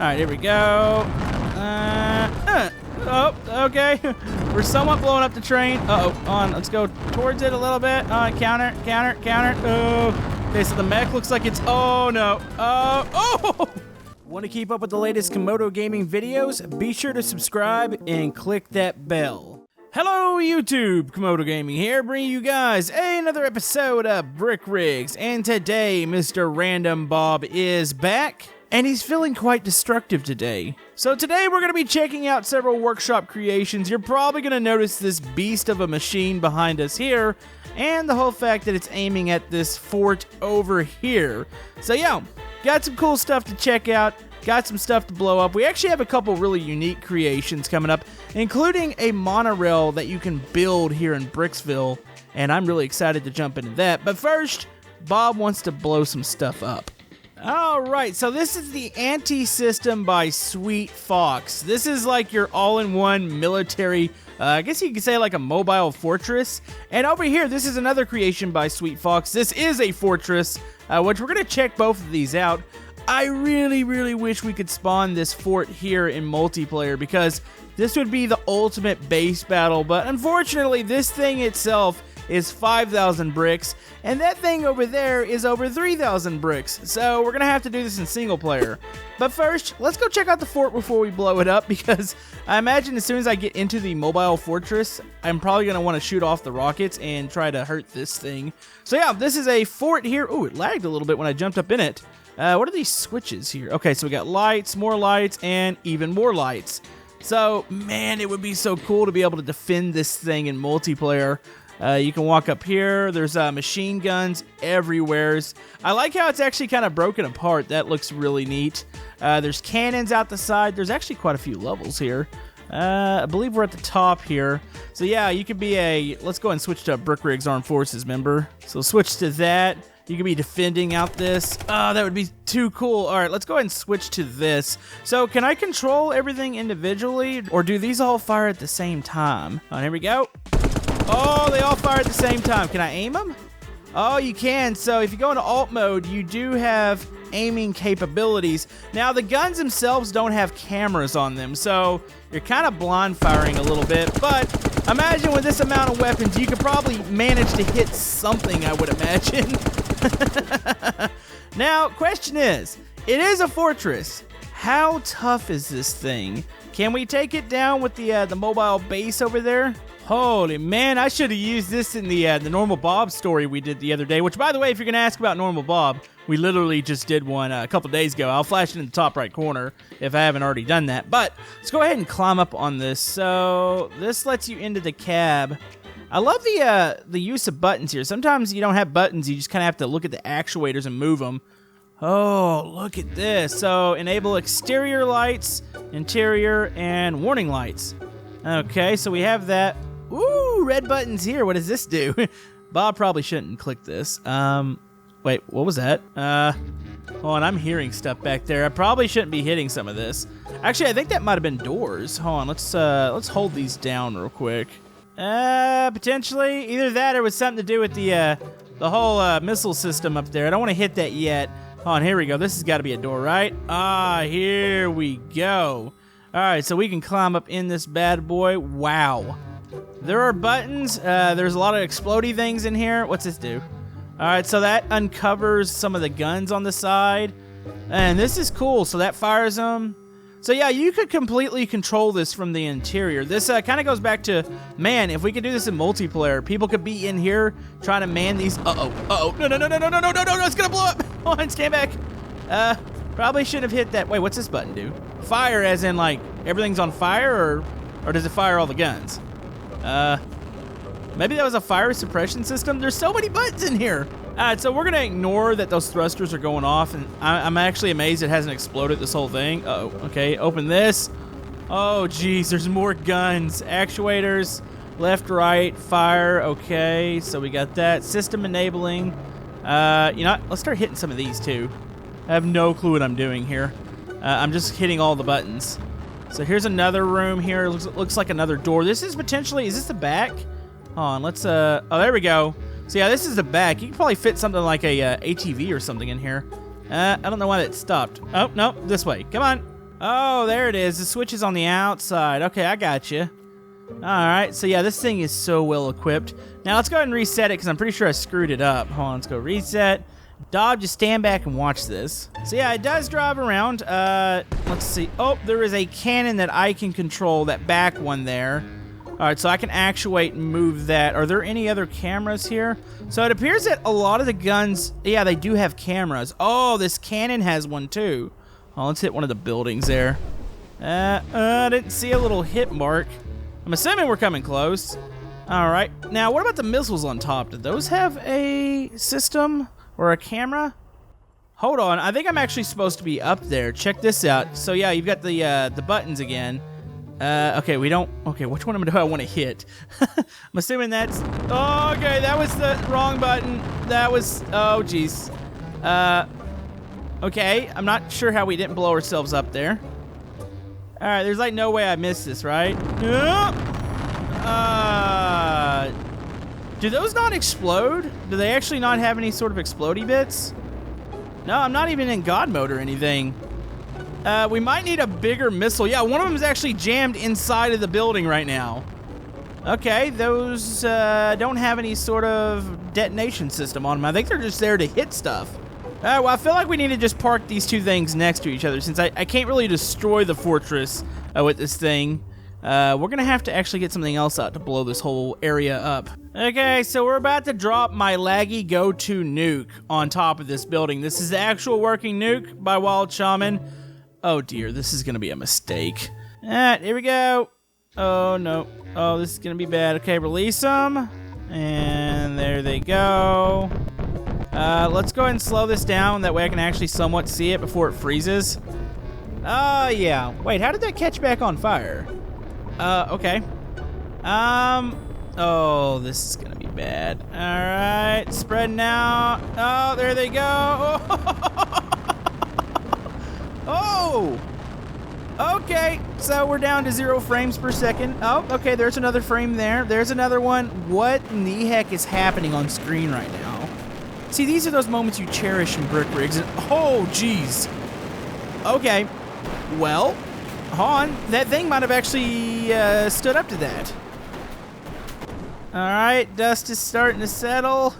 right, here we go. Oh, okay. We're somewhat blowing up the train. On. Let's go towards it a little bit. Counter. Oh. Okay, so the mech looks like it's... Oh, no. Oh! Want to keep up with the latest Camodo Gaming videos? Be sure to subscribe and click that bell. Hello, YouTube! Camodo Gaming here, bringing you guys another episode of Brick Rigs. And today, Mr. Random Bob is back. And he's feeling quite destructive today. So today we're going to be checking out several workshop creations. You're probably going to notice this beast of a machine behind us here, and the whole fact that it's aiming at this fort over here. So yeah, got some cool stuff to check out, got some stuff to blow up. We actually have a couple really unique creations coming up, including a monorail that you can build here in Bricksville, and I'm really excited to jump into that. But first, Bob wants to blow some stuff up. Alright, so this is the AntiSystem by Sweet Fox. This is like your all-in-one military, I guess you could say like a mobile fortress. And over here, this is another creation by Sweet Fox. This is a fortress, which we're going to check both of these out. I really wish we could spawn this fort here in multiplayer, because this would be the ultimate base battle. But unfortunately, this thing itself is 5,000 bricks, and that thing over there is over 3,000 bricks, so we're gonna have to do this in single player. But first, let's go check out the fort before we blow it up, because I imagine as soon as I get into the mobile fortress, I'm probably gonna want to shoot off the rockets and try to hurt this thing. So yeah, this is a fort here. Ooh, it lagged a little bit when I jumped up in it. What are these switches here? Okay, so we got lights, and even more lights. So, man, it would be so cool to be able to defend this thing in multiplayer. You can walk up here. There's machine guns everywhere. I like how it's actually kind of broken apart. That looks really neat. There's cannons out the side. There's actually quite a few levels here. I believe we're at the top here. So yeah, you could be a... Let's go and switch to Brick Rigs Armed Forces member. So switch to that. You could be defending out this. Oh, that would be too cool. All right, let's go ahead and switch to this. So can I control everything individually, or do these all fire at the same time? Oh, here we go. Oh, they all fire at the same time. Can I aim them? Oh, you can. So if you go into alt mode, you do have aiming capabilities. Now, the guns themselves don't have cameras on them, so you're kind of blind firing a little bit. But imagine with this amount of weapons, you could probably manage to hit something, I would imagine. Now, question is, it is a fortress. How tough is this thing? Can we take it down with the mobile base over there? Holy man, I should have used this in the Normal Bob story we did the other day, which, by the way, if you're going to ask about Normal Bob, we literally just did one a couple days ago. I'll flash it in the top right corner if I haven't already done that. But let's go ahead and climb up on this. So this lets you into the cab. I love the use of buttons here. Sometimes you don't have buttons. You just kind of have to look at the actuators and move them. Oh, look at this. So enable exterior lights, interior, and warning lights. Okay, so we have that. Ooh, red buttons here. What does this do? Bob probably shouldn't click this. Wait, what was that? Hold on, I'm hearing stuff back there. I probably shouldn't be hitting some of this. Actually, I think that might have been doors. Hold on, let's hold these down real quick. Potentially either that or with something to do with the whole missile system up there. I don't want to hit that yet. Hold on, here we go. This has got to be a door, right? Ah, here we go. All right, so we can climb up in this bad boy. Wow. There are buttons. There's a lot of explodey things in here. What's this do? All right, so that uncovers some of the guns on the side. And this is cool. So that fires them. So yeah, you could completely control this from the interior. This kind of goes back to, man, if we could do this in multiplayer, people could be in here trying to man these. No, it's gonna blow up. Hold on, stand back. Probably should have hit that. Wait, what's this button do? Fire as in like everything's on fire, or does it fire all the guns? Maybe that was a fire suppression system. There's so many buttons in here. Alright, so we're gonna ignore that those thrusters are going off, and I'm actually amazed it hasn't exploded this whole thing. Uh-oh, okay, open this. Oh, geez, there's more guns. Actuators, left, right, fire. Okay, so we got that. System enabling. You know what? Let's start hitting some of these, too. I have no clue what I'm doing here. I'm just hitting all the buttons. So here's another room here. Looks like another door. This is potentially... Is this the back? Hold on, let's... Oh, there we go. So yeah, this is the back. You can probably fit something like a ATV or something in here. I don't know why that stopped. Oh, no, this way. Come on. Oh, there it is. The switch is on the outside. Okay, I got you. All right, so yeah, this thing is so well equipped. Now let's go ahead and reset it because I'm pretty sure I screwed it up. Hold on, let's go reset. Dog, just stand back and watch this. So yeah, it does drive around. Let's see. Oh, there is a cannon that I can control, that back one there. All right, so I can actuate and move that. Are there any other cameras here? So it appears that a lot of the guns, yeah, they do have cameras. Oh, this cannon has one too. Oh, let's hit one of the buildings there. I didn't see a little hit mark. I'm assuming we're coming close. All right. Now, what about the missiles on top? Do those have a system or a camera? Hold on. I think I'm actually supposed to be up there. Check this out. So, yeah, you've got the buttons again. Okay, we don't... Okay, which one do I want to hit? I'm assuming that's... Oh, okay, that was the wrong button. That was... Oh, jeez. Okay, I'm not sure how we didn't blow ourselves up there. All right, there's like no way I missed this, right? Do those not explode? Do they actually not have any sort of explodey bits? No, I'm not even in God mode or anything. We might need a bigger missile. Yeah, one of them is actually jammed inside of the building right now. Okay, those don't have any sort of detonation system on them. I think they're just there to hit stuff. Well, I feel like we need to just park these two things next to each other since I can't really destroy the fortress with this thing. We're going to have to actually get something else out to blow this whole area up. Okay, so we're about to drop my laggy go-to nuke on top of this building. This is the actual working nuke by Wild Shaman. Oh dear, this is going to be a mistake. Alright, here we go. Oh no. Oh, this is going to be bad. Okay, release them. And there they go. Let's go ahead and slow this down. That way I can actually somewhat see it before it freezes. Yeah. Wait, how did that catch back on fire? Okay. Oh, this is gonna be bad. Alright, spreading out. Oh, there they go. Oh! Okay, so we're down to 0 frames per second. Oh, okay, there's another frame there. There's another one. What in the heck is happening on screen right now? See, these are those moments you cherish in brick rigs. And, oh, jeez. Okay. Well, Han, that thing might have actually stood up to that. All right, dust is starting to settle.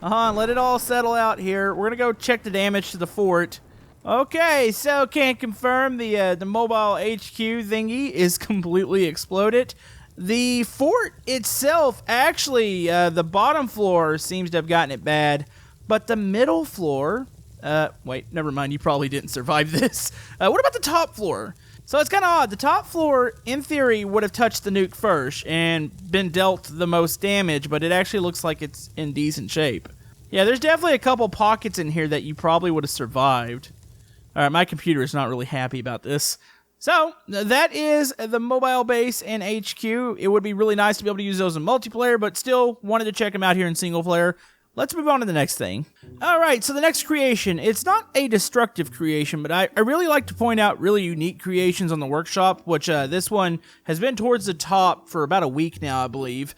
Han, let it all settle out here. We're going to go check the damage to the fort. Okay, so can't confirm the mobile HQ thingy is completely exploded. The fort itself, actually, the bottom floor seems to have gotten it bad. But the middle floor, wait, never mind, you probably didn't survive this. What about the top floor? So it's kind of odd. The top floor, in theory, would have touched the nuke first and been dealt the most damage, but it actually looks like it's in decent shape. Yeah, there's definitely a couple pockets in here that you probably would have survived. All right, my computer is not really happy about this. So, that is the mobile base and HQ. It would be really nice to be able to use those in multiplayer, but still wanted to check them out here in single player. Let's move on to the next thing. All right, so the next creation, it's not a destructive creation, but I really like to point out really unique creations on the workshop, which this one has been towards the top for about a week now, I believe.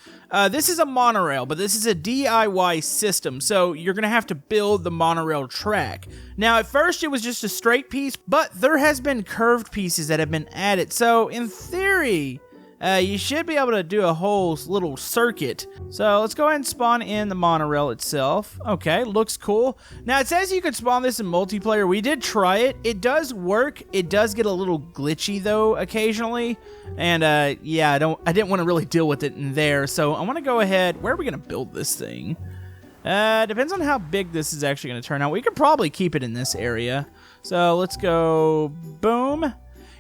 This is a monorail, but this is a DIY system, so you're going to have to build the monorail track. Now, at first, it was just a straight piece, but there has been curved pieces that have been added, so in theory... you should be able to do a whole little circuit. So let's go ahead and spawn in the monorail itself. Okay, looks cool. Now it says you could spawn this in multiplayer. We did try it. It does work. It does get a little glitchy though occasionally. And yeah, I didn't want to really deal with it in there. So I want to go ahead. Where are we going to build this thing? Depends on how big this is actually going to turn out. We could probably keep it in this area. So let's go boom.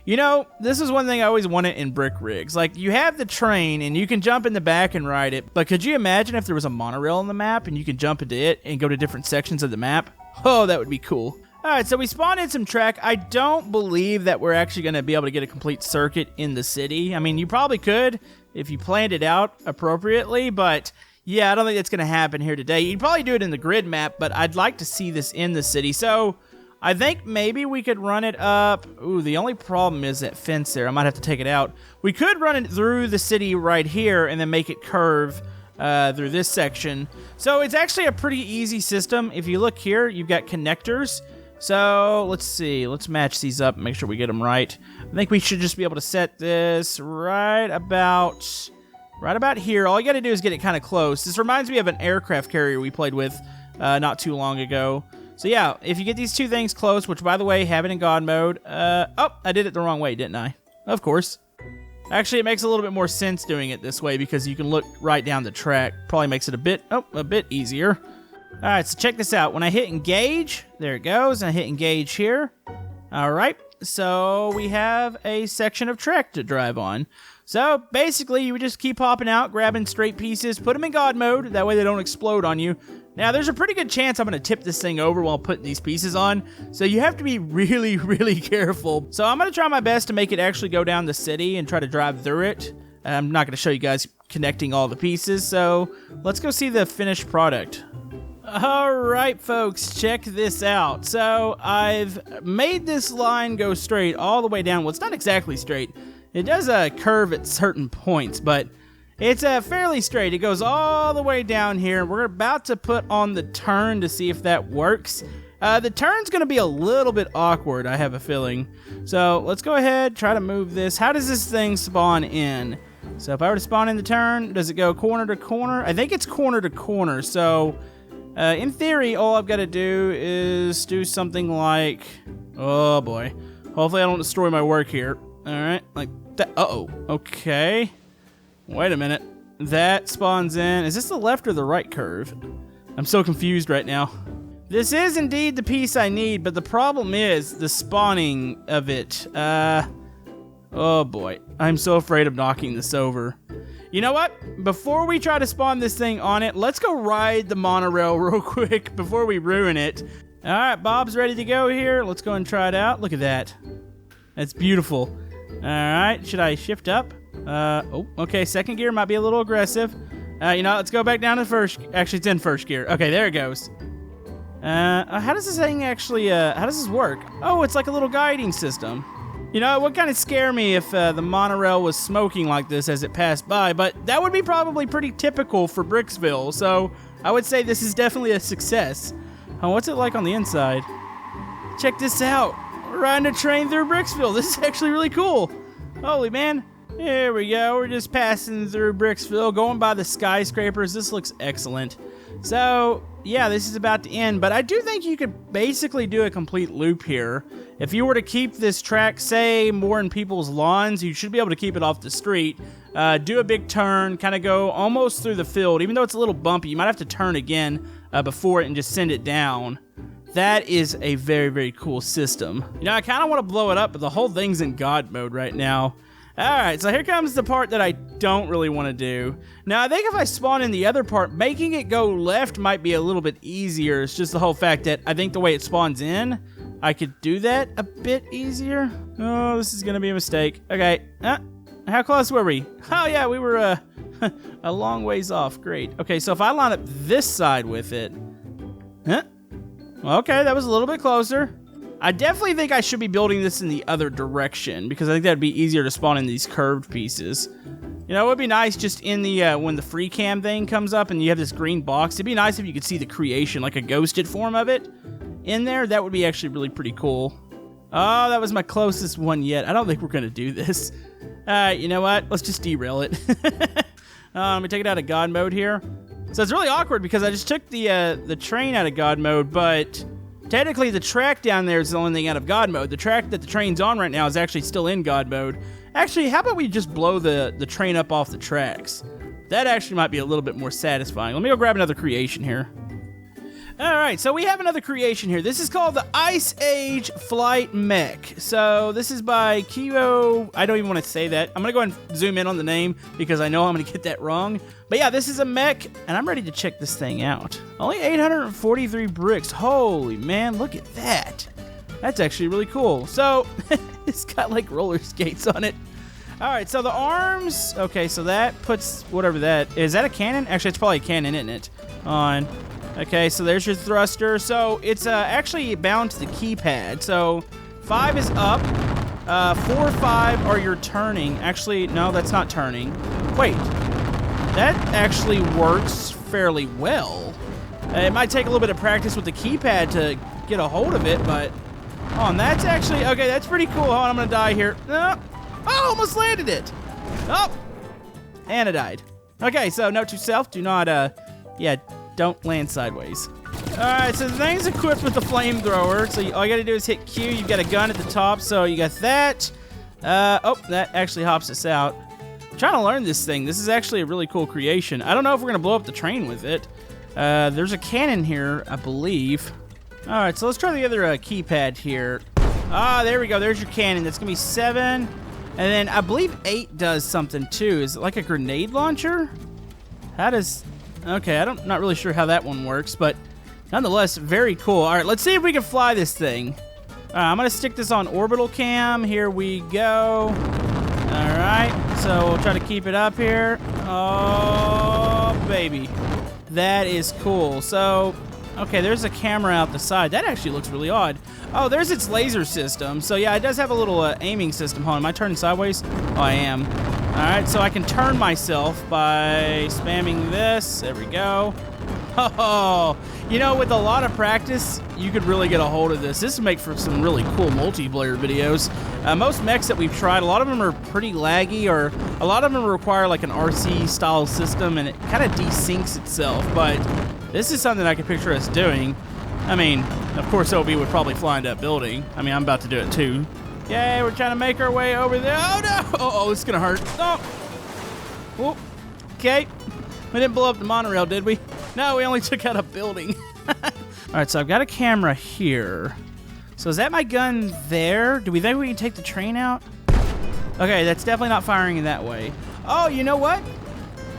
You know, this is one thing I always wanted in brick rigs. Like, you have the train, and you can jump in the back and ride it, but could you imagine if there was a monorail on the map, and you could jump into it and go to different sections of the map? Oh, that would be cool. Alright, so we spawned in some track. I don't believe that we're actually going to be able to get a complete circuit in the city. I mean, you probably could if you planned it out appropriately, but... yeah, I don't think that's going to happen here today. You'd probably do it in the grid map, but I'd like to see this in the city, so... I think maybe we could run it up. Ooh, the only problem is that fence there. I might have to take it out. We could run it through the city right here and then make it curve through this section. So it's actually a pretty easy system. If you look here, you've got connectors. So let's see. Let's match these up and make sure we get them right. I think we should just be able to set this right about here. All you got to do is get it kind of close. This reminds me of an aircraft carrier we played with not too long ago. So yeah, if you get these two things close, which by the way, have it in God mode. Oh, I did it the wrong way, didn't I? Of course. Actually, it makes a little bit more sense doing it this way because you can look right down the track. Probably makes it a bit easier. All right, so check this out. When I hit engage, there it goes. I hit engage here. All right, so we have a section of track to drive on. So basically, you would just keep hopping out, grabbing straight pieces, put them in God mode. That way they don't explode on you. Now, there's a pretty good chance I'm going to tip this thing over while putting these pieces on. So you have to be really, really careful. So I'm going to try my best to make it actually go down the city and try to drive through it. I'm not going to show you guys connecting all the pieces. So let's go see the finished product. All right, folks, check this out. So I've made this line go straight all the way down. Well, it's not exactly straight. It does curve at certain points, but it's fairly straight. It goes all the way down here. We're about to put on the turn to see if that works. The turn's going to be a little bit awkward, I have a feeling. So let's go ahead, try to move this. How does this thing spawn in? So if I were to spawn in the turn, does it go corner to corner? I think it's corner to corner. So in theory, all I've got to do is do something like... Oh, boy. Hopefully I don't destroy my work here. All right, like that. Uh-oh. Okay. Wait a minute. That spawns in. Is this the left or the right curve? I'm so confused right now. This is indeed the piece I need, but the problem is the spawning of it. Oh boy. I'm so afraid of knocking this over. You know what? Before we try to spawn this thing on it, let's go ride the monorail real quick before we ruin it. All right, Bob's ready to go here. Let's go and try it out. Look at that. That's beautiful. All right, should I shift up? Oh, okay, second gear might be a little aggressive. You know, let's go back down to first. Actually, it's in first gear. Okay, there it goes. How does this thing actually, how does this work? Oh, it's like a little guiding system. You know, it would kind of scare me if the monorail was smoking like this as it passed by, but that would be probably pretty typical for Bricksville, so I would say this is definitely a success. Oh, what's it like on the inside? Check this out. We're riding a train through Bricksville. This is actually really cool. Holy man. Here we go. We're just passing through Bricksville, going by the skyscrapers. This looks excellent. So, yeah, this is about to end, but I do think you could basically do a complete loop here. If you were to keep this track, say, more in people's lawns, you should be able to keep it off the street. Do a big turn, kind of go almost through the field. Even though it's a little bumpy, you might have to turn again before it and just send it down. That is a very, very cool system. You know, I kind of want to blow it up, but the whole thing's in God mode right now. Alright, so here comes the part that I don't really want to do. Now, I think if I spawn in the other part, making it go left might be a little bit easier. It's just the whole fact that I think the way it spawns in, I could do that a bit easier. Oh, this is going to be a mistake. Okay, how close were we? Oh, yeah, we were a long ways off. Great. Okay, so if I line up this side with it... Huh? Okay, that was a little bit closer. I definitely think I should be building this in the other direction because I think that'd be easier to spawn in these curved pieces. You know, it would be nice just in the, when the free cam thing comes up and you have this green box, it'd be nice if you could see the creation, like a ghosted form of it in there. That would be actually really pretty cool. Oh, that was my closest one yet. I don't think we're going to do this. You know what? Let's just derail it. Let me take it out of God mode here. So it's really awkward because I just took the train out of God mode, but technically the track down there is the only thing out of God mode. The track that the train's on right now is actually still in God mode. Actually, how about we just blow the train up off the tracks? That actually might be a little bit more satisfying. Let me go grab another creation here. Alright, so we have another creation here. This is called the Age Flight Mech. So this is by Camodo. I don't even want to say that. I'm going to go ahead and zoom in on the name because I know I'm going to get that wrong. But yeah, this is a mech, and I'm ready to check this thing out. Only 843 bricks. Holy man, look at that. That's actually really cool. So, it's got like roller skates on it. Alright, so the arms. Okay, so that puts whatever that is. That a cannon? Actually, it's probably a cannon, isn't it? On. Okay, so there's your thruster. So it's actually bound to the keypad. So 5 is up. 4, 5 are your turning. Actually, no, that's not turning. Wait, that actually works fairly well. It might take a little bit of practice with the keypad to get a hold of it, but... Oh, and that's actually... Okay, that's pretty cool. Hold on, I'm gonna die here. Oh, almost landed it. Oh! And I died. Okay, so note to self, do not, yeah, don't land sideways. Alright, so the thing's equipped with the flamethrower, so all you gotta do is hit Q. You've got a gun at the top, so you got that. Oh, that actually hops us out. I'm trying to learn this thing. This is actually a really cool creation. I don't know if we're gonna blow up the train with it. There's a cannon here, I believe. Alright, so let's try the other keypad here. Ah, there we go. There's your cannon. That's gonna be 7. And then I believe 8 does something too. Is it like a grenade launcher? How does... Okay, I'm not really sure how that one works, but nonetheless, very cool. Alright, let's see if we can fly this thing. I'm gonna stick this on orbital cam. Here we go. Alright, so we'll try to keep it up here. Oh, baby. That is cool. So, okay, there's a camera out the side. That actually looks really odd. Oh, there's its laser system. So, yeah, it does have a little aiming system. Hold on, am I turning sideways? Oh, I am. Alright, so I can turn myself by spamming this. There we go. Oh, you know, with a lot of practice, you could really get a hold of this. This would make for some really cool multiplayer videos. Most mechs that we've tried, a lot of them are pretty laggy, or a lot of them require like an RC-style system, and it kind of desyncs itself, but this is something I can picture us doing. I mean, of course, OB would probably fly into that building. I mean, I'm about to do it too. Yay, we're trying to make our way over there. Oh, no! Uh-oh, it's gonna hurt. Oh! Whoop. Okay. We didn't blow up the monorail, did we? No, we only took out a building. Alright, so I've got a camera here. So is that my gun there? Do we think we can take the train out? Okay, that's definitely not firing in that way. Oh, you know what?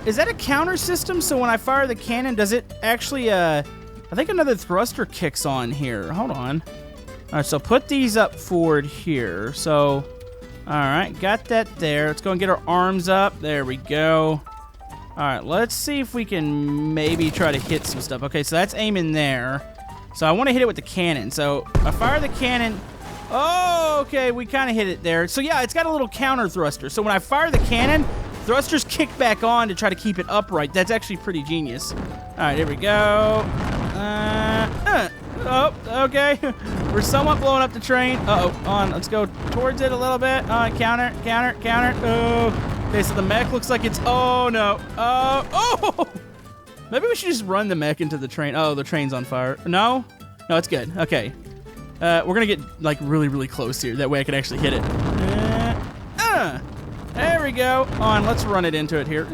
Is that a counter system? So when I fire the cannon, does it actually, I think another thruster kicks on here. Hold on. Alright, so put these up forward here. So, alright, got that there. Let's go and get our arms up. There we go. Alright, let's see if we can maybe try to hit some stuff. Okay, so that's aiming there. So I want to hit it with the cannon. So I fire the cannon. Oh, okay, we kind of hit it there. So yeah, it's got a little counter thruster. So when I fire the cannon, thrusters kick back on to try to keep it upright. That's actually pretty genius. Alright, here we go. Oh, okay. We're somewhat blowing up the train. Uh-oh, on. Let's go towards it a little bit. Counter, counter, counter. Oh. Okay, so the mech looks like it's... Oh, no. Oh! Maybe we should just run the mech into the train. Oh, the train's on fire. No? No, it's good. Okay. We're going to get, like, really, really close here. That way I can actually hit it. There we go. On, let's run it into it here.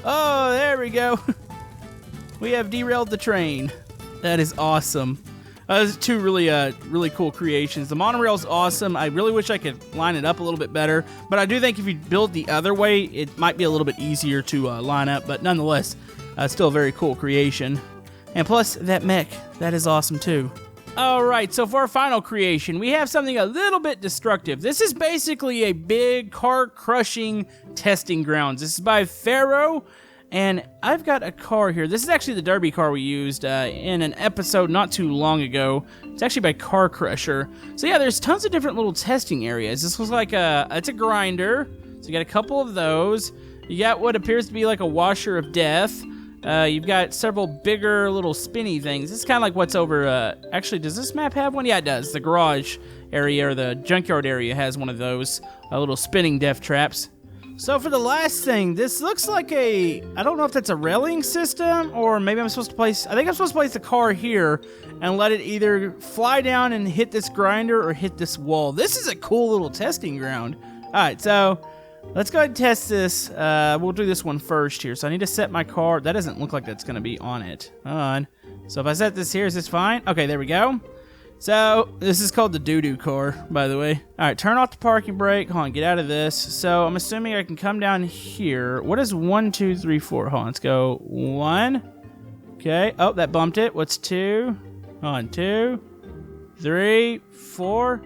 Oh, there we go. We have derailed the train. That is awesome. Those are two really cool creations. The monorail's awesome. I really wish I could line it up a little bit better, but I do think if you build the other way, it might be a little bit easier to line up, but nonetheless, still a very cool creation. And plus, that mech, that is awesome too. Alright, so for our final creation, we have something a little bit destructive. This is basically a big car-crushing testing grounds. This is by Pharaoh. And I've got a car here. This is actually the derby car we used in an episode not too long ago. It's actually by Car Crusher. So yeah, there's tons of different little testing areas. This was like it's a grinder. So you got a couple of those. You got what appears to be like a washer of death. You've got several bigger little spinny things. This is kind of like what's over, actually, does this map have one? Yeah, it does. The garage area or the junkyard area has one of those little spinning death traps. So for the last thing, this looks like I don't know if that's a railing system, or maybe I'm supposed to place, I think I'm supposed to place the car here and let it either fly down and hit this grinder or hit this wall. This is a cool little testing ground. Alright, so let's go ahead and test this. We'll do this one first here. So I need to set my car. That doesn't look like that's going to be on it. Hold on. So if I set this here, is this fine? Okay, there we go. So, this is called the doo-doo car, by the way. Alright, turn off the parking brake. Hold on, get out of this. So, I'm assuming I can come down here. What is 1, 2, 3, 4? Hold on, let's go 1. Okay. Oh, that bumped it. What's 2? Hold on, 2, 3, 4.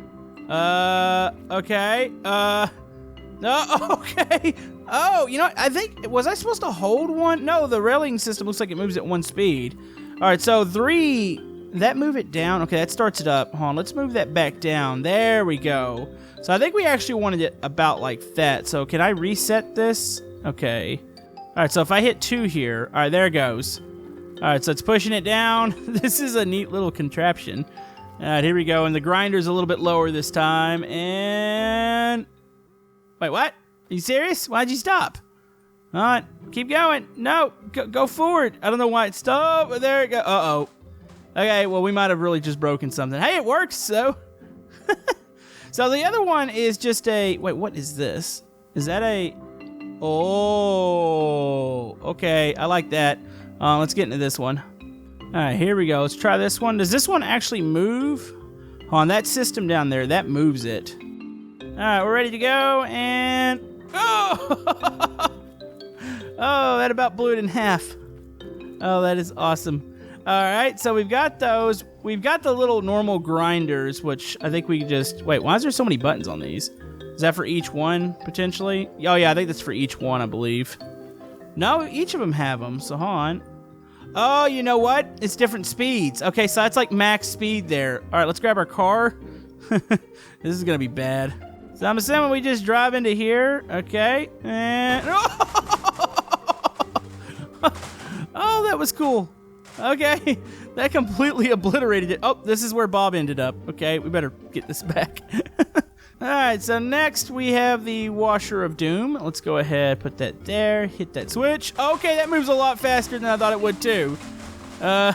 Okay. No, okay. Oh, you know what? I think, was I supposed to hold 1? No, the railing system looks like it moves at 1 speed. Alright, so 3... That move it down. Okay, that starts it up. Hold on, let's move that back down. There we go. So I think we actually wanted it about like that. So can I reset this? Okay. All right, so if I hit 2 here, all right, there it goes. All right, so it's pushing it down. This is a neat little contraption. All right, here we go, and the grinder's a little bit lower this time, and... Wait, what? Are you serious? Why'd you stop? All right, keep going. No, go forward. I don't know why it stopped. Oh, there it goes. Uh-oh. Okay, well, we might have really just broken something. Hey, it works, so... So the other one is just a... Wait, what is this? Is that a... Oh, okay. I like that. Let's get into this one. All right, here we go. Let's try this one. Does this one actually move? On that system down there, that moves it. All right, we're ready to go, and... Oh! Oh, that about blew it in half. Oh, that is awesome. All right, so we've got those. We've got the little normal grinders, which I think we just... Wait, why is there so many buttons on these? Is that for each one, potentially? Oh, yeah, I think that's for each one, I believe. No, each of them have them, so hold on. Oh, you know what? It's different speeds. Okay, so that's like max speed there. All right, let's grab our car. This is going to be bad. So I'm assuming we just drive into here. Okay, and... Oh, that was cool. Okay, that completely obliterated it. Oh, this is where Bob ended up. Okay, we better get this back. All right, so next we have the Washer of Doom. Let's go ahead, put that there, hit that switch. Okay, that moves a lot faster than I thought it would too. Yeah,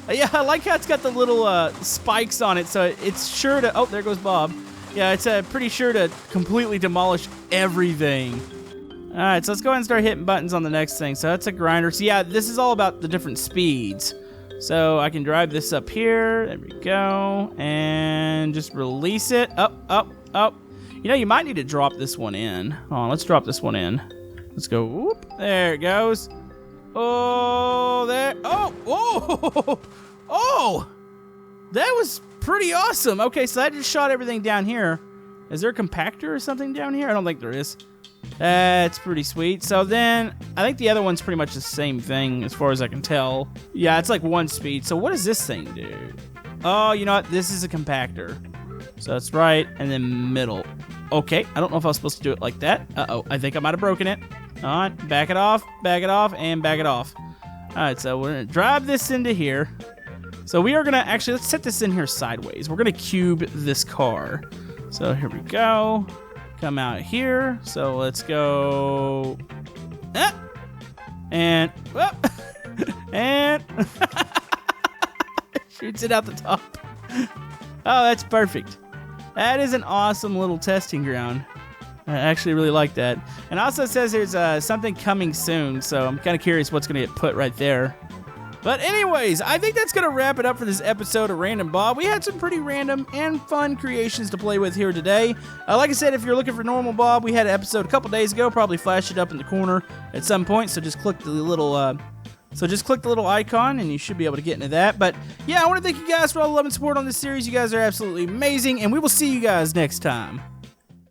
I like how it's got the little spikes on it, so it's sure to... Oh, there goes Bob. Yeah, it's pretty sure to completely demolish everything. All right, so let's go ahead and start hitting buttons on the next thing. So that's a grinder. So yeah, this is all about the different speeds. So I can drive this up here. There we go. And just release it. Up, up, up. You know, you might need to drop this one in. Hold on, let's drop this one in. Let's go. Whoop. There it goes. Oh, there. Oh, whoa. Oh, that was pretty awesome. Okay, so I just shot everything down here. Is there a compactor or something down here? I don't think there is. That's pretty sweet. So then, I think the other one's pretty much the same thing as far as I can tell. Yeah, it's like 1 speed. So what does this thing do? Oh, you know what? This is a compactor. So it's right and then middle. Okay, I don't know if I was supposed to do it like that. Uh-oh, I think I might have broken it. All right, back it off, and back it off. All right, so we're going to drive this into here. So we are going to actually, let's set this in here sideways. We're going to cube this car. So here we go. Come out here. So let's go. And and shoots it out the top. Oh, that's perfect. That is an awesome little testing ground. I actually really like that. And also it says there's something coming soon, so I'm kind of curious what's going to get put right there. But anyways, I think that's going to wrap it up for this episode of Random Bob. We had some pretty random and fun creations to play with here today. Like I said, if you're looking for Normal Bob, we had an episode a couple days ago. Probably flashed it up in the corner at some point, so just click the little... icon, and you should be able to get into that. But yeah, I want to thank you guys for all the love and support on this series. You guys are absolutely amazing, and we will see you guys next time.